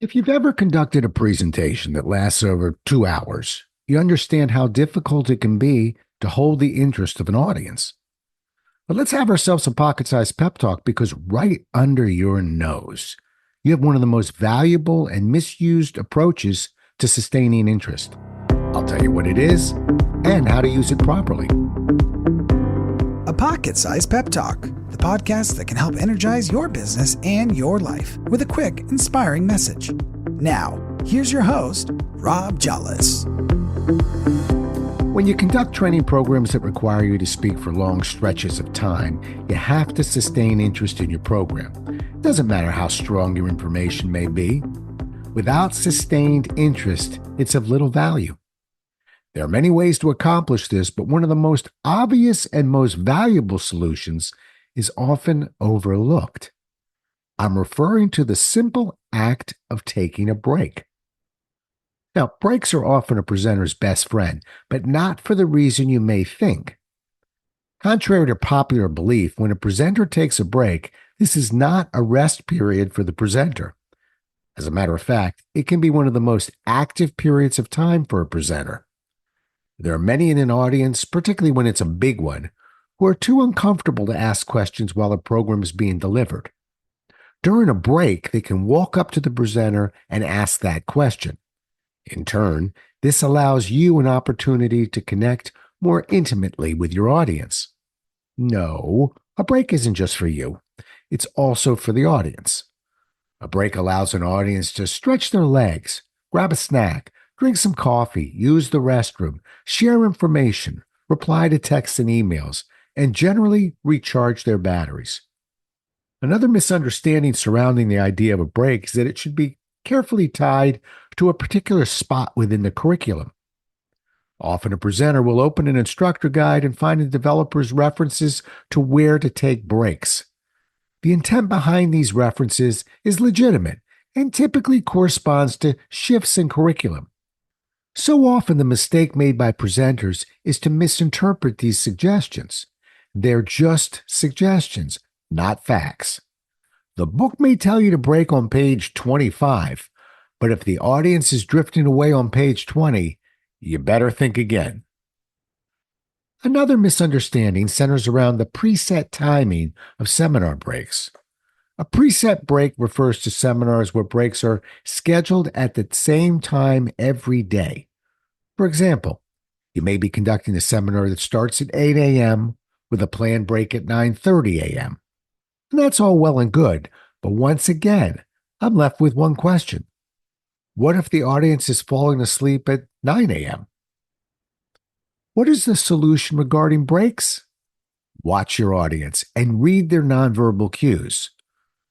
If you've ever conducted a presentation that lasts over 2 hours, you understand how difficult it can be to hold the interest of an audience. But let's have ourselves a pocket-sized pep talk because right under your nose, you have one of the most valuable and misused approaches to sustaining interest. I'll tell you what it is and how to use it properly. A pocket-sized pep talk, the podcast that can help energize your business and your life with a quick, inspiring message. Now, here's your host, Rob Jollis. When you conduct training programs that require you to speak for long stretches of time, you have to sustain interest in your program. It doesn't matter how strong your information may be. Without sustained interest, it's of little value. There are many ways to accomplish this, but one of the most obvious and most valuable solutions is often overlooked. I'm referring to the simple act of taking a break. Now, breaks are often a presenter's best friend, but not for the reason you may think. Contrary to popular belief, when a presenter takes a break, this is not a rest period for the presenter. As a matter of fact, it can be one of the most active periods of time for a presenter. There are many in an audience, particularly when it's a big one, who are too uncomfortable to ask questions while a program is being delivered. During a break, they can walk up to the presenter and ask that question. In turn, this allows you an opportunity to connect more intimately with your audience. No, a break isn't just for you. It's also for the audience. A break allows an audience to stretch their legs, grab a snack, drink some coffee, use the restroom, share information, reply to texts and emails, and generally recharge their batteries. Another misunderstanding surrounding the idea of a break is that it should be carefully tied to a particular spot within the curriculum. Often a presenter will open an instructor guide and find a developer's references to where to take breaks. The intent behind these references is legitimate and typically corresponds to shifts in curriculum. So often the mistake made by presenters is to misinterpret these suggestions. They're just suggestions, not facts. The book may tell you to break on page 25, but if the audience is drifting away on page 20, you better think again. Another misunderstanding centers around the preset timing of seminar breaks. A preset break refers to seminars where breaks are scheduled at the same time every day. For example, you may be conducting a seminar that starts at 8 a.m. with a planned break at 9:30 a.m. And that's all well and good, but once again, I'm left with one question. What if the audience is falling asleep at 9 a.m.? What is the solution regarding breaks? Watch your audience and read their nonverbal cues.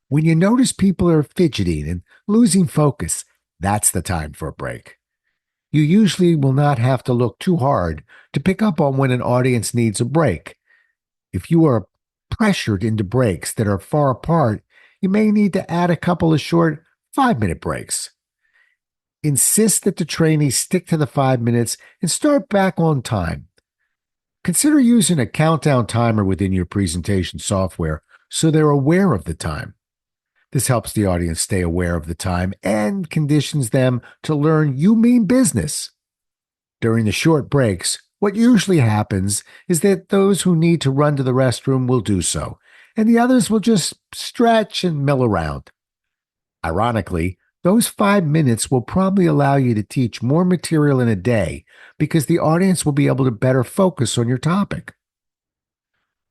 When you notice people are fidgeting and losing focus, that's the time for a break. You usually will not have to look too hard to pick up on when an audience needs a break. If you are pressured into breaks that are far apart, you may need to add a couple of short 5-minute breaks. Insist that the trainees stick to the 5 minutes and start back on time. Consider using a countdown timer within your presentation software so they're aware of the time. This helps the audience stay aware of the time and conditions them to learn you mean business. During the short breaks, what usually happens is that those who need to run to the restroom will do so, and the others will just stretch and mill around. Ironically, those 5 minutes will probably allow you to teach more material in a day because the audience will be able to better focus on your topic.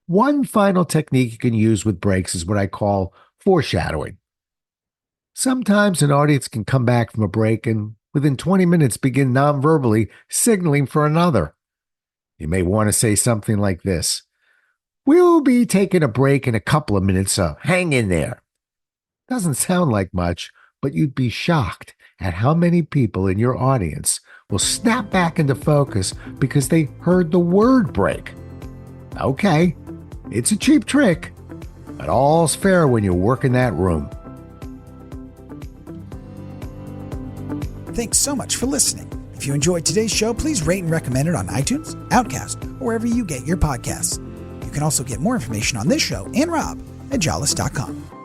One final technique you can use with breaks is what I call foreshadowing. Sometimes an audience can come back from a break and within 20 minutes begin non-verbally signaling for another. You may want to say something like this. We'll be taking a break in a couple of minutes, so hang in there. Doesn't sound like much, but you'd be shocked at how many people in your audience will snap back into focus because they heard the word break. Okay, it's a cheap trick, but all's fair when you work in that room. Thanks so much for listening. If you enjoyed today's show, please rate and recommend it on iTunes, Outcast, or wherever you get your podcasts. You can also get more information on this show and Rob at jollis.com.